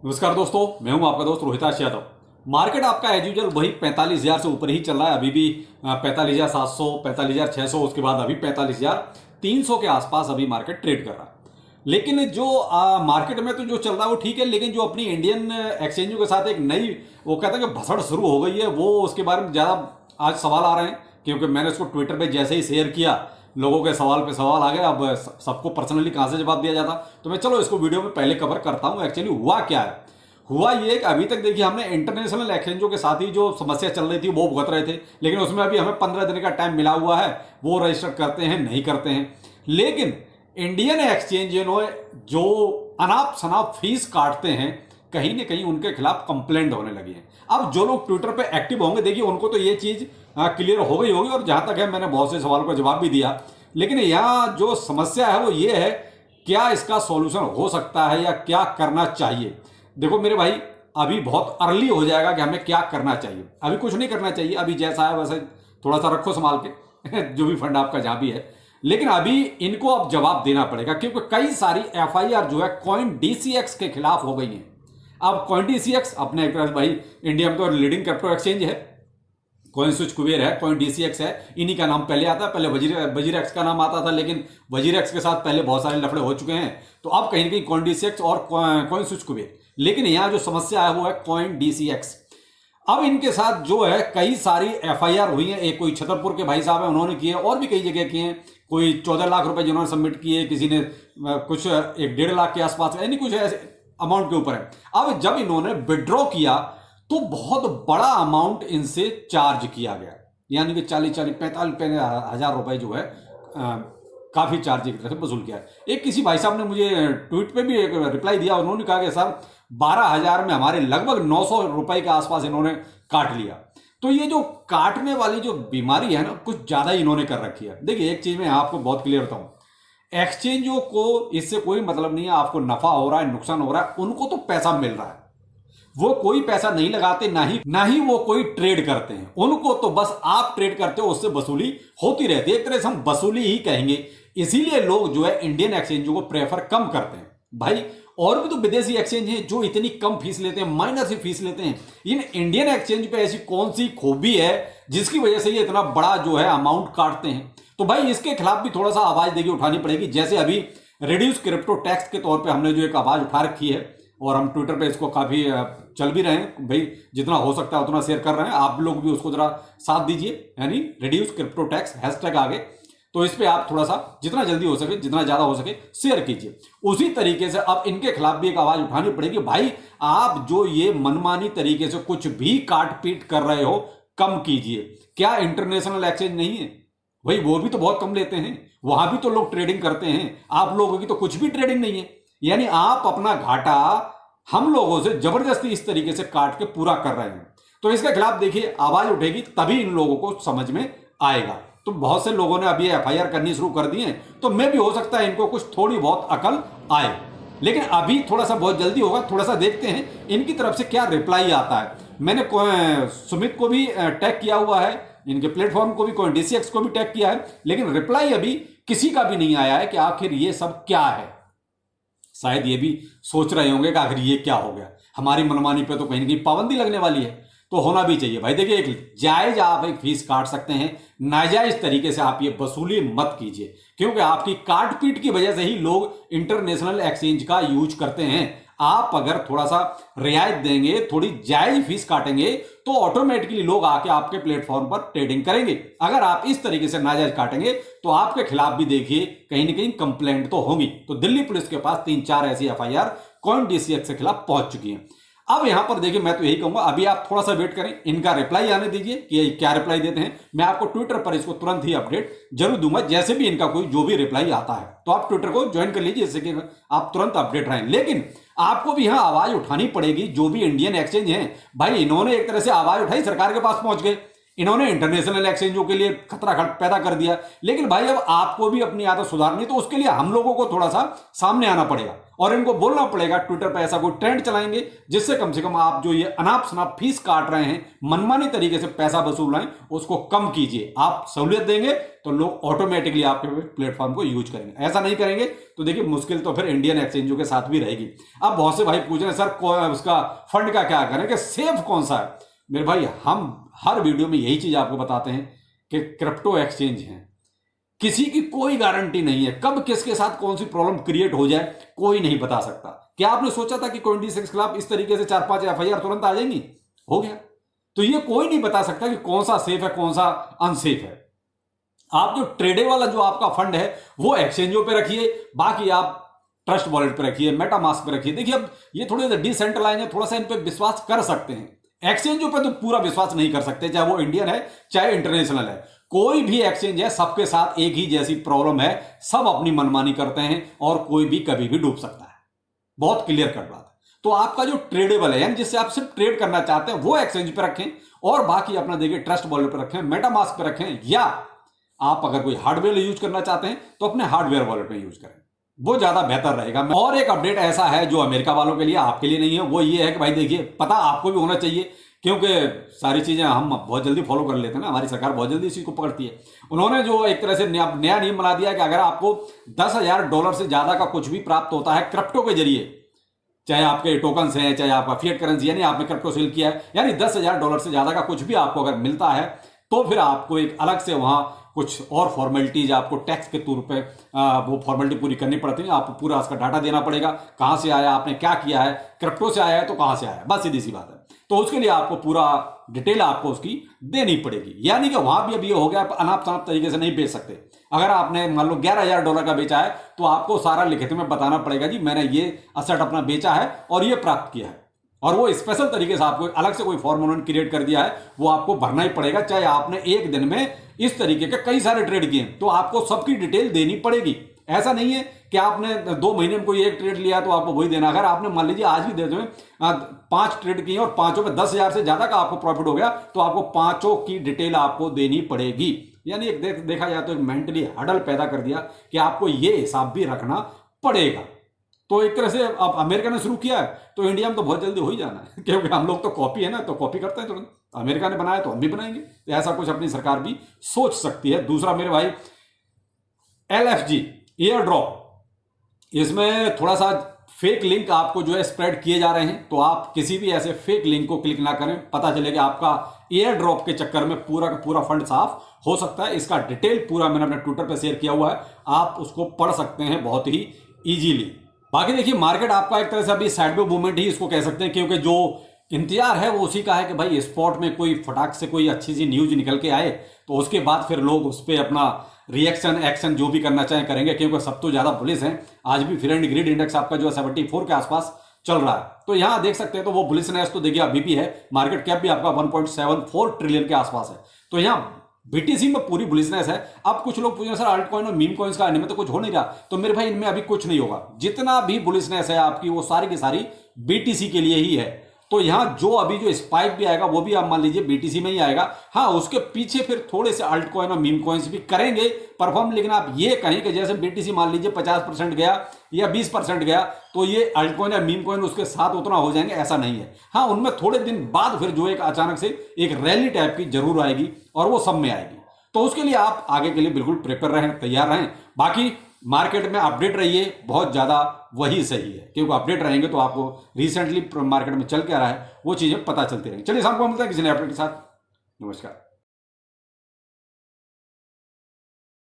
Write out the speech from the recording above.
नमस्कार दोस्तों, मैं हूं आपका दोस्त रोहिताश यादव। मार्केट आपका एज यूजल वही 45,000 से ऊपर ही चल रहा है। अभी भी 45,700, 45,600, उसके बाद अभी 45,300 के आसपास अभी मार्केट ट्रेड कर रहा है। लेकिन जो मार्केट में तो जो चल रहा है वो ठीक है, लेकिन जो अपनी इंडियन एक्सचेंजों के साथ एक नई वो कहते हैं कि भसड़ शुरू हो गई है, वो उसके बारे में ज़्यादा आज सवाल आ रहे हैं। क्योंकि मैंने उसको ट्विटर पे जैसे ही शेयर किया, लोगों के सवाल पे सवाल आ गए। अब सबको पर्सनली कहाँ से जवाब दिया जाता, तो मैं चलो इसको वीडियो में पहले कवर करता हूँ। एक्चुअली हुआ क्या है, हुआ ये कि अभी तक देखिए हमने इंटरनेशनल एक्सचेंजों के साथ ही जो समस्या चल रही थी वो भुगत रहे थे, लेकिन उसमें अभी हमें 15 दिन का टाइम मिला हुआ है। वो रजिस्टर करते हैं नहीं करते हैं, लेकिन इंडियन एक्सचेंज जो अनाप शनाप फीस काटते हैं, कहीं ना कहीं उनके खिलाफ कंप्लेंट होने लगी है। अब जो लोग ट्विटर पे एक्टिव होंगे, देखिए उनको तो ये चीज क्लियर हो गई होगी, और जहां तक है मैंने बहुत से सवालों का जवाब भी दिया। लेकिन यहाँ जो समस्या है वो ये है, क्या इसका सॉल्यूशन हो सकता है या क्या करना चाहिए। देखो मेरे भाई, अभी बहुत अर्ली हो जाएगा कि हमें क्या करना चाहिए। अभी कुछ नहीं करना चाहिए, अभी जैसा है वैसे थोड़ा सा रखो संभाल के जो भी फंड आपका जहां भी है। लेकिन अभी इनको अब जवाब देना पड़ेगा, क्योंकि कई सारी एफआईआर जो है कॉइन डीसीएक्स के खिलाफ हो गई है। अब कॉइन डीसीएक्स अपने एक तरह से भाई इंडिया में तो लीडिंग क्रिप्टो एक्सचेंज है। कॉइन स्विच कुबेर है, कॉइन डीसीएक्स है, इन्हीं का नाम पहले आता है। पहले वजीर एक्स का नाम आता था, लेकिन वजीर एक्स के साथ पहले बहुत सारे लफड़े हो चुके हैं। तो अब कहीं ना कहीं कॉइन डीसीएक्स और कॉइन स्विच कुबेर। लेकिन यहाँ जो समस्या है वो है कॉइन डीसीएक्स। अब इनके साथ जो है कई सारी एफआईआर हुई है। एक कोई छतरपुर के भाई साहब है, उन्होंने किए, और भी कई जगह किए हैं। कोई 14 लाख रुपए जिन्होंने सबमिट किए, किसी ने कुछ 1.5 लाख के आसपास, यानी कुछ ऐसे अमाउंट के ऊपर है। अब जब इन्होंने विड्रॉ किया तो बहुत बड़ा अमाउंट इनसे चार्ज किया गया, यानी कि 45 हजार रुपए जो है काफी चार्ज एक तरह से वसूल किया है। एक किसी भाई साहब ने मुझे ट्वीट पे भी एक रिप्लाई दिया, उन्होंने कहा कि सर 12,000 में हमारे लगभग 900 रुपए के आसपास इन्होंने काट लिया। तो ये जो काटने वाली जो बीमारी है ना, कुछ ज्यादा ही इन्होंने कर रखी है। देखिए एक चीज मैं आपको बहुत क्लियर बताऊं, एक्सचेंजों को इससे कोई मतलब नहीं है आपको नफा हो रहा है नुकसान हो रहा है, उनको तो पैसा मिल रहा है। वो कोई पैसा नहीं लगाते, ना ही वो कोई ट्रेड करते हैं। उनको तो बस आप ट्रेड करते हो, उससे वसूली होती रहती है। एक तरह से हम वसूली ही कहेंगे। इसीलिए लोग जो है इंडियन एक्सचेंजों को प्रेफर कम करते हैं। भाई और भी तो विदेशी एक्सचेंज हैं जो इतनी कम फीस लेते हैं, माइनर सी फीस लेते हैं। इन इंडियन एक्सचेंज पे ऐसी कौन सी खूबी है जिसकी वजह से ये इतना बड़ा जो है अमाउंट काटते हैं। तो भाई इसके खिलाफ भी थोड़ा सा आवाज देखिए उठानी पड़ेगी। जैसे अभी रिड्यूस क्रिप्टो टैक्स के तौर पे हमने जो एक आवाज उठा रखी है, और हम ट्विटर पे इसको काफी चल भी रहे हैं। भाई जितना हो सकता है उतना शेयर कर रहे हैं, आप लोग भी उसको जरा साथ दीजिए, यानी रिड्यूस क्रिप्टो टैक्स हैशटैग आगे। तो इस पे आप थोड़ा सा जितना जल्दी हो सके, जितना ज्यादा हो सके शेयर कीजिए। उसी तरीके से अब इनके खिलाफ भी एक आवाज उठानी पड़ेगी। भाई आप जो ये मनमानी तरीके से कुछ भी काट पीट कर रहे हो, कम कीजिए। क्या इंटरनेशनल एक्सचेंज नहीं है भाई? वो भी तो बहुत कम लेते हैं, वहां भी तो लोग ट्रेडिंग करते हैं। आप लोगों की तो कुछ भी ट्रेडिंग नहीं है, यानी आप अपना घाटा हम लोगों से जबरदस्ती इस तरीके से काट के पूरा कर रहे हैं। तो इसके खिलाफ देखिए आवाज उठेगी, तभी इन लोगों को समझ में आएगा। तो बहुत से लोगों ने अभी एफआईआर करनी शुरू कर दी है, तो मैं भी हो सकता है इनको कुछ थोड़ी बहुत अकल आए। लेकिन अभी थोड़ा सा बहुत जल्दी होगा, थोड़ा सा देखते हैं इनकी तरफ से क्या रिप्लाई आता है। मैंने सुमित को भी टैग किया हुआ है, इनके प्लेटफॉर्म को भी, कोई डीसीएक्स को भी टैग किया है, लेकिन रिप्लाई अभी किसी का भी नहीं आया है कि आखिर ये सब क्या है। शायद ये भी सोच रहे होंगे कि आखिर ये क्या हो गया, हमारी मनमानी पे तो कहीं ना कहीं पाबंदी लगने वाली है। तो होना भी चाहिए भाई। देखिए एक जायज आप एक फीस काट सकते हैं, नाजायज तरीके से आप ये वसूली मत कीजिए, क्योंकि आपकी काट पीट की वजह से ही लोग इंटरनेशनल एक्सचेंज का यूज करते हैं। आप अगर थोड़ा सा रियायत देंगे, थोड़ी जायज फीस काटेंगे, तो ऑटोमेटिकली लोग आके आपके प्लेटफॉर्म पर ट्रेडिंग करेंगे। अगर आप इस तरीके से नाजायज काटेंगे तो आपके खिलाफ भी देखिए कहीं ना कहीं कंप्लेंट तो होगी। तो दिल्ली पुलिस के पास 3-4 ऐसी एफआईआर कॉइन डीसीएक्स के खिलाफ पहुंच चुकी हैं। अब यहां पर देखिए मैं तो यही कहूंगा, अभी आप थोड़ा सा वेट करें, इनका रिप्लाई आने दीजिए कि क्या रिप्लाई देते हैं। मैं आपको ट्विटर पर इसको तुरंत ही अपडेट जरूर दूंगा, जैसे भी इनका कोई जो भी रिप्लाई आता है। तो आप ट्विटर को ज्वाइन कर लीजिए, जिससे कि आप तुरंत अपडेट रहें। लेकिन आपको भी यहां आवाज उठानी पड़ेगी, जो भी इंडियन एक्सचेंज है। भाई इन्होंने एक तरह से आवाज उठाई, सरकार के पास पहुंच गए, इन्होंने इंटरनेशनल एक्सचेंजों के लिए खतरा पैदा कर दिया। लेकिन भाई अब आपको भी अपनी आदत सुधारनी है, तो उसके लिए हम लोगों को थोड़ा सा सामने आना पड़ेगा और इनको बोलना पड़ेगा ट्विटर पे ऐसा कोई ट्रेंड चलाएंगे जिससे कम से कम आप जो ये अनाप शनाप फीस काट रहे हैं, मनमानी तरीके से पैसा वसूल रहे हैं, उसको कम कीजिए। आप सहूलियत देंगे तो लोग ऑटोमेटिकली आपके प्लेटफॉर्म को यूज करेंगे। ऐसा नहीं करेंगे तो देखिए मुश्किल तो फिर इंडियन एक्सचेंजों के साथ भी रहेगी। अब बहुत से भाई पूछ रहे हैं सर उसका फंड का क्या करें कि सेफ कौन सा है। मेरे भाई हम हर वीडियो में यही चीज आपको बताते हैं कि क्रिप्टो एक्सचेंज हैं, किसी की कोई गारंटी नहीं है, कब किसके साथ कौन सी प्रॉब्लम क्रिएट हो जाए कोई नहीं बता सकता। क्या आपने सोचा था कि Coindesk के खिलाफ इस तरीके से 4-5 FIR तुरंत आ जाएंगी? हो गया। तो ये कोई नहीं बता सकता कि कौन सा सेफ है कौन सा अनसेफ है। आप जो ट्रेडे वाला जो आपका फंड है वो एक्सचेंजों पे रखिए, बाकी आप ट्रस्ट वॉलेट पे रखिए, मेटामास्क पे रखिए। देखिए अब ये थोड़े डिसेंट्रलाइज है, थोड़ा सा इन पे विश्वास कर सकते हैं। एक्सचेंजों पे तो पूरा विश्वास नहीं कर सकते, चाहे वो इंडियन है चाहे इंटरनेशनल है। कोई भी एक्सचेंज है सबके साथ एक ही जैसी प्रॉब्लम है, सब अपनी मनमानी करते हैं और कोई भी कभी भी डूब सकता है। बहुत क्लियर कट बात है। तो आपका जो ट्रेडेबल है यानी जिससे आप सिर्फ ट्रेड करना चाहते हैं वो एक्सचेंज पे रखें और बाकी अपना देखिए ट्रस्ट वॉलेट पे रखें, मेटामास्क पे रखें, या आप अगर कोई हार्डवेयर यूज करना चाहते हैं तो अपने हार्डवेयर वॉलेट में यूज करें, वो ज्यादा बेहतर रहेगा। और एक अपडेट ऐसा है जो अमेरिका वालों के लिए, आपके लिए नहीं है, वो ये है कि भाई देखिए पता आपको भी होना चाहिए क्योंकि सारी चीजें हम बहुत जल्दी फॉलो कर लेते हैं ना, हमारी सरकार बहुत जल्दी इस चीज को पकड़ती है। उन्होंने जो एक तरह से नया नियम बना दिया कि अगर आपको $10,000 से ज्यादा का कुछ भी प्राप्त होता है क्रिप्टो के जरिए, चाहे आपके टोकन्स हैं चाहे आपका फिएट करेंसी यानी आपने क्रिप्टो सेल किया है, यानी $10,000 से ज्यादा का कुछ भी आपको अगर मिलता है तो फिर आपको एक अलग से वहां कुछ और फॉर्मेलिटीज आपको टैक्स के तौर पे वो फॉर्मेलिटी पूरी करनी पड़ती है। आपको पूरा उसका डाटा देना पड़ेगा, कहां से आया, आपने क्या किया है, क्रिप्टो से आया है तो कहां से आया, बस सीधी सी बात है। तो उसके लिए आपको पूरा डिटेल आपको उसकी देनी पड़ेगी। यानी कि वहां भी अब ये हो गया अनाप शनाप तरीके से नहीं बेच सकते। अगर आपने मान लो $11,000 का बेचा है तो आपको सारा लिखित में बताना पड़ेगा, जी मैंने ये असेट अपना बेचा है और ये प्राप्त किया है, और वो स्पेशल तरीके से आपको अलग से कोई फॉर्म उन्होंने क्रिएट कर दिया है, वो आपको भरना ही पड़ेगा। चाहे आपने एक दिन में इस तरीके के कई सारे ट्रेड किए तो आपको सबकी डिटेल देनी पड़ेगी। ऐसा नहीं है कि आपने 2 महीने में कोई एक ट्रेड लिया तो आपको वही देना। अगर आपने मान लीजिए आज भी दे दो 5 ट्रेड किए और 5 में 10,000 से ज्यादा का आपको प्रॉफिट हो गया तो आपको 5 की डिटेल आपको देनी पड़ेगी। यानी एक देखा जाए तो एक मेंटली हडल पैदा कर दिया कि आपको ये हिसाब भी रखना पड़ेगा। तो एक तरह से अब अमेरिका ने शुरू किया है तो इंडिया में तो बहुत जल्दी हो ही जाना है, क्योंकि हम लोग तो कॉपी है ना, तो कॉपी करते हैं तुरंत। अमेरिका ने बनाया तो हम भी बनाएंगे, तो ऐसा कुछ अपनी सरकार भी सोच सकती है। दूसरा मेरे भाई LFG एयर ड्रॉप, इसमें थोड़ा सा फेक लिंक आपको जो है स्प्रेड किए जा रहे हैं, तो आप किसी भी ऐसे फेक लिंक को क्लिक ना करें। पता चलेगा आपका एयर ड्रॉप के चक्कर में पूरा का पूरा फंड साफ हो सकता है। इसका डिटेल पूरा मैंने अपने ट्विटर पर शेयर किया हुआ है, आप उसको पढ़ सकते हैं बहुत ही इजीली। बाकी देखिए मार्केट आपका एक तरह से अभी साइडवे मूवमेंट ही इसको कह सकते हैं, क्योंकि जो इंतजार है वो उसी का है कि भाई स्पॉट में कोई फटाक से कोई अच्छी सी न्यूज निकल के आए तो उसके बाद फिर लोग उस पर अपना रिएक्शन एक्शन जो भी करना चाहें करेंगे, क्योंकि सब तो ज्यादा बुलिश हैं। आज भी फेयर एंड ग्रीड इंडेक्स आपका जो है 74 के आसपास चल रहा है, तो यहां देख सकते हैं तो वो बुलिशनेस तो देखिए अभी भी है। मार्केट कैप भी आपका 1.74 ट्रिलियन के आसपास है, तो यहाँ बीटीसी में पूरी बुलिशनेस है। अब कुछ लोग पूछे सर अल्ट कॉइन और मीम कॉइन्स का इनमें तो कुछ हो नहीं रहा, तो मेरे भाई इनमें अभी कुछ नहीं होगा। जितना भी बुलिशनेस है आपकी वो सारी की सारी बीटीसी के लिए ही है। तो यहां जो अभी जो स्पाइक भी आएगा वो भी आप मान लीजिए बीटीसी में ही आएगा। हाँ उसके पीछे फिर थोड़े से अल्ट कॉइन और मीम कॉइन्स भी करेंगे परफॉर्म, लेकिन आप ये कहें कि जैसे बीटीसी मान लीजिए 50% गया या 20% गया तो ये अल्ट कॉइन या मीम कॉइन उसके साथ उतना हो जाएंगे, ऐसा नहीं है। हाँ उनमें थोड़े दिन बाद फिर जो एक अचानक से एक रैली टाइप की जरूर आएगी और वो सब में आएगी, तो उसके लिए आप आगे के लिए बिल्कुल प्रिपेयर रहें, तैयार रहें। बाकी मार्केट में अपडेट रहिए, बहुत ज्यादा वही सही है, क्योंकि अपडेट रहेंगे तो आपको रिसेंटली मार्केट में चल के आ रहा है वो चीजें पता चलती रहेंगी। चलिए शाम को मिलते हैं किसी नए अपडेट के साथ। नमस्कार।